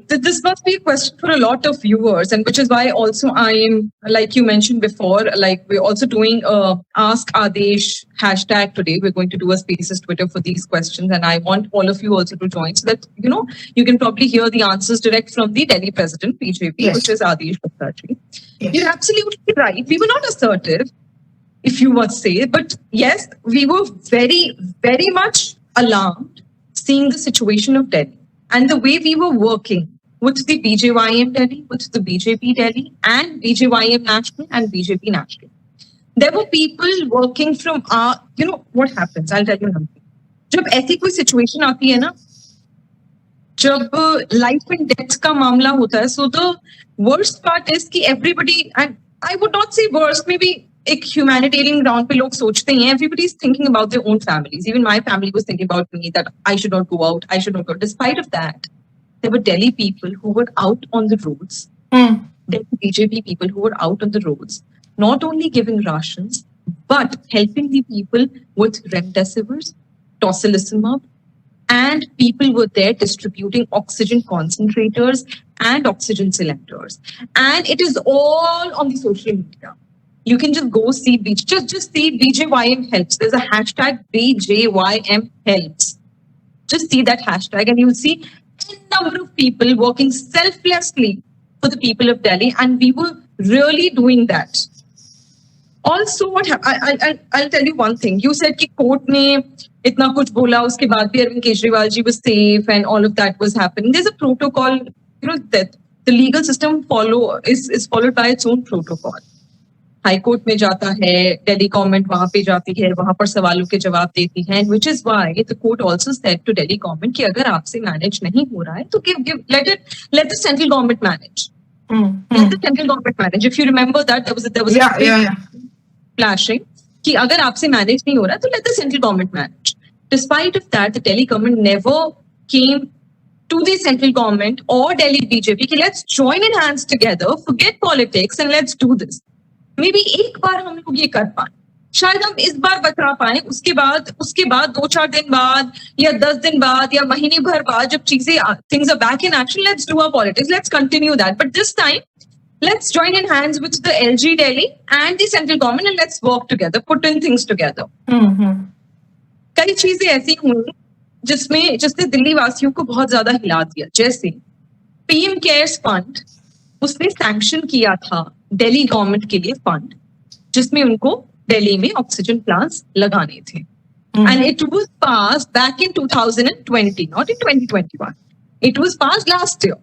This must be a question for a lot of viewers, and which is why also I'm, like you mentioned before, like we're also doing a Ask Adesh hashtag today. We're going to do a Spaces Twitter for these questions, and I want all of you also to join so that you can probably hear the answers direct from the Delhi president BJP, which is Adesh Bhattacharya. You're absolutely right. We were not assertive, if you must say, but yes, we were very, very much alarmed seeing the situation of Delhi. And the way we were working with the BJYM Delhi, with the BJP Delhi, and BJYM National and BJP National. There were people working from what happens? I'll tell you something. जब ऐसी कोई situation आती है ना, जब life and death का मामला होता है, so the worst part is कि everybody, and I would not say worst, maybe एक humanitarian ground पे लोग सोचते हैं, everybody is thinking about their own families. Even my family was thinking about me that I should not go out, I should not go. Despite of that, there were Delhi people who were out on the roads. There were BJP people who were out on the roads, not only giving rations, but helping the people with remdesivir, tocilizumab, and people were there distributing oxygen concentrators and oxygen cylinders. And it is all on the social media. You can just go see, just see BJYM helps. There's a hashtag BJYM helps. Just see that hashtag and you'll see a number of people working selflessly for the people of Delhi. And we were really doing that. Also, I'll tell you one thing. You said कि court ने इतना कुछ बोला, उसके बाद भी Arvind Kejriwal ji was safe and all of that was happening. There's a protocol, that the legal system is followed by its own protocol. High court में जाता है, दिल्ली गवर्नमेंट वहां पे जाती है, वहां पर सवालों के जवाब देती है, which is why the court also said to Delhi government कि अगर आपसे मैनेज नहीं हो रहा है तो let the central government manage. Let the central government manage. If you remember that there was a flashing कि अगर आपसे मैनेज नहीं हो रहा तो let the central government manage. Despite of that, the Delhi government never came to the central government or Delhi BJP कि let's join in hands together, forget politics and let's do this. Maybe एक बार हम लोग ये कर पाए, शायद हम इस बार बता पाए, उसके बाद 2-4 दिन बाद या 10 दिन बाद या महीने भर बाद जब things are back in action, let's do our politics, let's continue that. But this time, let's join in hands with the LG Delhi and the central government and let's work together, put in things together. कई चीजें ऐसी हुई जिसने दिल्ली वासियों को बहुत ज्यादा हिला दिया. जैसे पीएम केयर्स फंड, उसने सैंक्शन किया था दिल्ली गवर्नमेंट के लिए फंड जिसमें उनको दिल्ली में ऑक्सीजन प्लांट्स लगाने थे. And it was pass back in 2020, not in 2021. It was passed last year.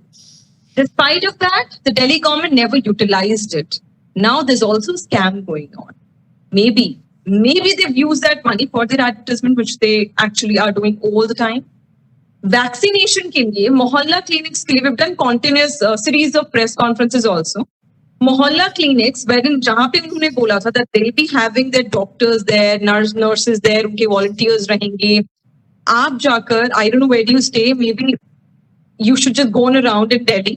Despite of that, the Delhi government never utilized it. Now there's also a scam going on. Maybe they've used that money for their advertisement, which they actually are doing all the time. Vaccination के लिए, मोहल्ला clinics के लिए, we've done continuous series of press conferences also. मोहल्ला clinics, wherein जहाँ पे उन्होंने बोला था that they'll be having their doctors there, nurses there, उनके volunteers रहेंगे. आप जाकर, I don't know where do you stay, maybe you should just go around in Delhi.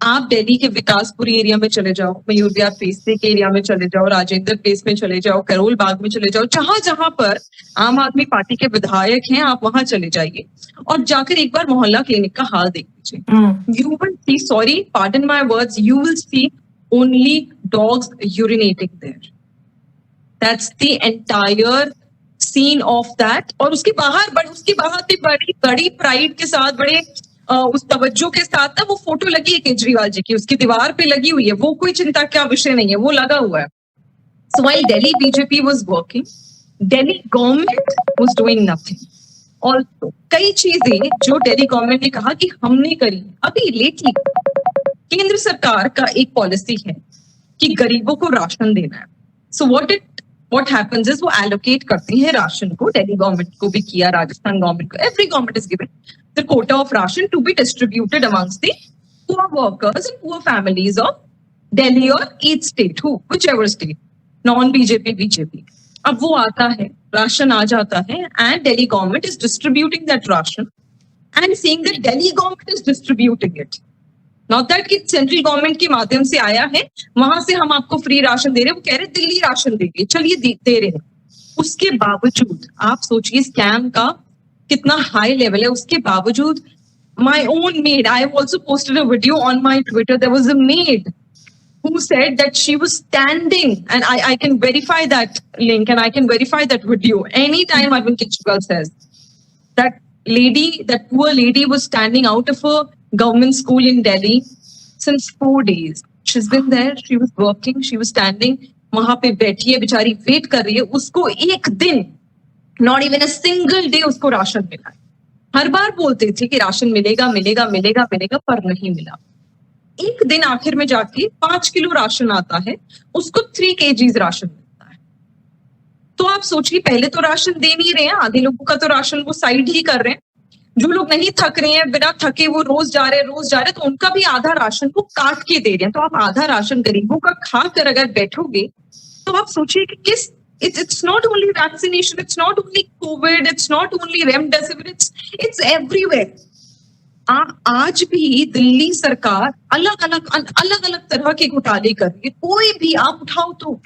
आप दिल्ली के विकासपुरी एरिया में चले जाओ, मयूर विहार फेस के एरिया में चले जाओ, राजेंद्र प्लेस में चले जाओ, करोल बाग में चले जाओ, जहां पर आम आदमी पार्टी के विधायक हैं, आप वहां चले जाइए और जाकर एक बार मोहल्ला क्लिनिक का हाल देख लीजिए. You will see, sorry, pardon my words, you will see only dogs urinating there. That's the entire scene of that. और उसके बाहर भी बड़ी प्राइड के साथ, बड़े उस तवज्जो के साथ ना वो फोटो लगी है केजरीवाल जी की, उसकी दीवार पे लगी हुई है. वो कोई चिंता का विषय नहीं है, वो लगा हुआ है. So while Delhi BJP was working, Delhi government was doing nothing. Also, कई चीजें जो दिल्ली गवर्नमेंट ने कहा कि हमने करी, अभी लेटली केंद्र सरकार का एक पॉलिसी है कि गरीबों को राशन देना है. So what happens is वो allocate करते हैं राशन को. दिल्ली गवर्नमेंट को भी किया, राजस्थान गवर्नमेंट को, every government is given the quota of ration to be distributed amongst the poor workers and poor families of Delhi or each state, whichever state, non-BJP, BJP. अब वो आता है, राशन आ जाता है, and Delhi government is distributing that ration and saying that Delhi government is distributing it. Not that कि central government के माध्यम से आया है, वहां से हम आपको फ्री राशन दे रहे हैं. वो कह रहे दिल्ली राशन देंगे, चलिए दे रहे हैं. उसके बावजूद आप सोचिए स्कैम का कितना हाई लेवल है. उसके बावजूद My own maid. I have also posted a video on my Twitter. There was a maid who said that she was standing, and I can verify that link and I can verify that video. Anytime Arvind Kejriwal says that lady, that poor lady was standing out of a government school in Delhi since 4 days. She's been there, she was working, she was standing, वहां पे बैठी है बेचारी, wait कर रही है, उसको एक दिन, not even a single day उसको राशन मिला है. हर बार बोलते थे कि राशन मिलेगा मिलेगा मिलेगा मिलेगा, पर नहीं मिला. एक दिन आखिर में जाके 5 किलो राशन आता है, उसको 3 kgs राशन मिलता है. तो आप सोचिए, पहले तो राशन दे नहीं रहे हैं, आधे लोगों का तो राशन वो साइड ही कर रहे हैं. जो लोग नहीं थक रहे हैं, बिना थके वो रोज जा रहे हैं, तो उनका भी आधा राशन को काट के दे रहे हैं. तो आप आधा राशन गरीबों का खाकर अगर बैठोगे, तो आप सोचिए कि किस, it's not only vaccination, it's not only COVID, it's not only remdesivir, it's everywhere. आज भी दिल्ली सरकार अलग अलग तरह के घोटाले कर रही है. कोई भी आप उठाओ तो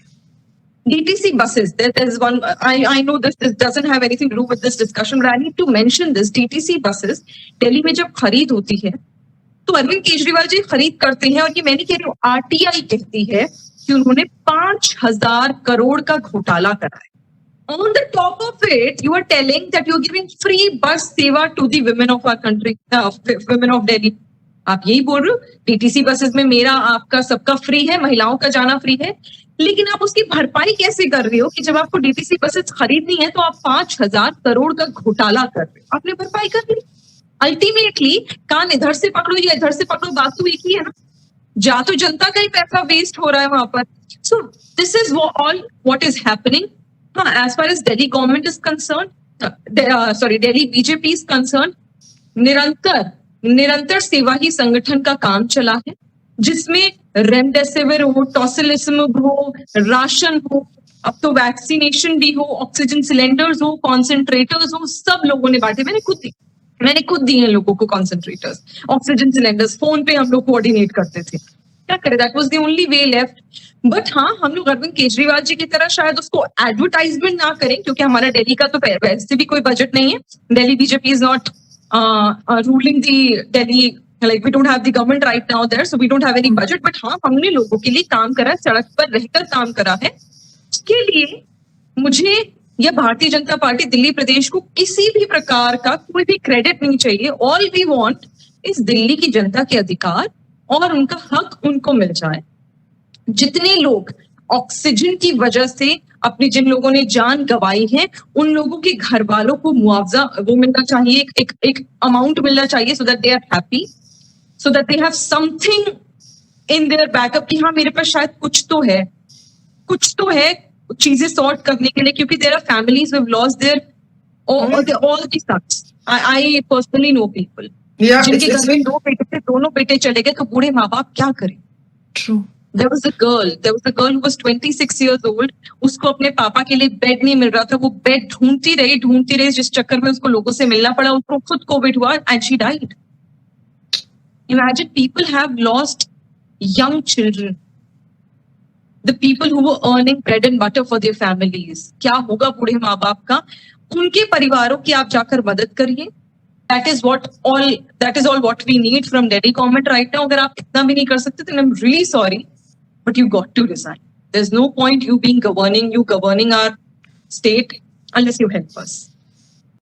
DTC buses, there's one, I know this doesn't have anything to do with this discussion, but I need to mention this. DTC buses, Delhi में जब खरीद होती है, तो अरविंद केजरीवाल जी खरीद करते हैं, और ये मैं नहीं कह रही हूँ, RTI कहती है कि उन्होंने 5,000 करोड़ का घोटाला करा है. On the top of it, you are telling that you're giving free bus seva to the women of our country, women of Delhi. आप यही बोल रहे हो, DTC बसेस में मेरा आपका सबका फ्री है, महिलाओं का जाना फ्री है, लेकिन आप उसकी भरपाई कैसे कर रहे हो कि जब आपको DTC बसेस खरीदनी है तो आप 5,000 करोड़ का घोटाला कर रहे हो, आपने भरपाई कर ली. अल्टीमेटली कान इधर से पकड़ो या इधर से पकड़ो, बात तो एक ही है ना. जा तो जनता का ही पैसा वेस्ट हो रहा है वहां पर. So this is all what is happening. हाँ, as far as Delhi government is concern, Delhi BJP is concern, निरंतर सेवा ही संगठन का काम चला है, जिसमें रेमडेसिविर हो, टॉसिलिसिमेब हो, राशन हो, अब तो वैक्सीनेशन भी हो, ऑक्सीजन सिलेंडर्स हो, कॉन्सेंट्रेटर्स हो, सब लोगों ने बांटे. मैंने खुद दिए लोगों को कॉन्सेंट्रेटर्स, ऑक्सीजन सिलेंडर्स. फोन पे हम लोग कोऑर्डिनेट करते थे. क्या करें, that was the only way left. But हाँ, हम लोग अरविंद केजरीवाल जी की तरह शायद उसको एडवर्टाइजमेंट ना करें, क्योंकि हमारा दिल्ली का तो वैसे भी कोई बजट नहीं है. Delhi BJP is not ruling the Delhi, like we don't have the government right now there, so we don't have any budget. but हाँ, हमने लोगों के लिए काम करा, सड़क पर रहकर काम करा है. इसके लिए मुझे या भारतीय जनता पार्टी दिल्ली प्रदेश को किसी भी प्रकार का कोई भी क्रेडिट नहीं चाहिए. ऑल वी वांट इस दिल्ली की जनता के अधिकार और उनका हक उनको मिल जाए. जितने लोग ऑक्सीजन की वजह से अपनी, जिन लोगों ने जान गंवाई है, उन लोगों के घर वालों को मुआवजा वो मिलना चाहिए, एक अमाउंट मिलना चाहिए, so that they are happy, so that they have something in their backup कि हाँ, मेरे पास शायद कुछ तो है चीजें सॉर्ट करने के लिए, क्योंकि there are families who have lost their all the sons. I personally know people जिनके घर में 2 बेटे थे, दोनों बेटे चले गए, तो बूढ़े माँ बाप क्या करें. True. There was a girl who was 26 years old. उसको अपने पापा के लिए बेड नहीं मिल रहा था. वो बेड ढूंढती रही, जिस चक्कर में उसको लोगों से मिलना पड़ा. उसको खुद कोविड हुआ and she died. Imagine, people have lost young children, the people who were earning bread and butter for their families. क्या होगा बूढ़े माँ बाप का? उनके परिवारों की आप जाकर मदद करिए. That is all what we need from Delhi government right now. अगर आप इतना भी नहीं कर सकते, then I'm really sorry, but you got to resign. There's no point you governing our state unless you help us.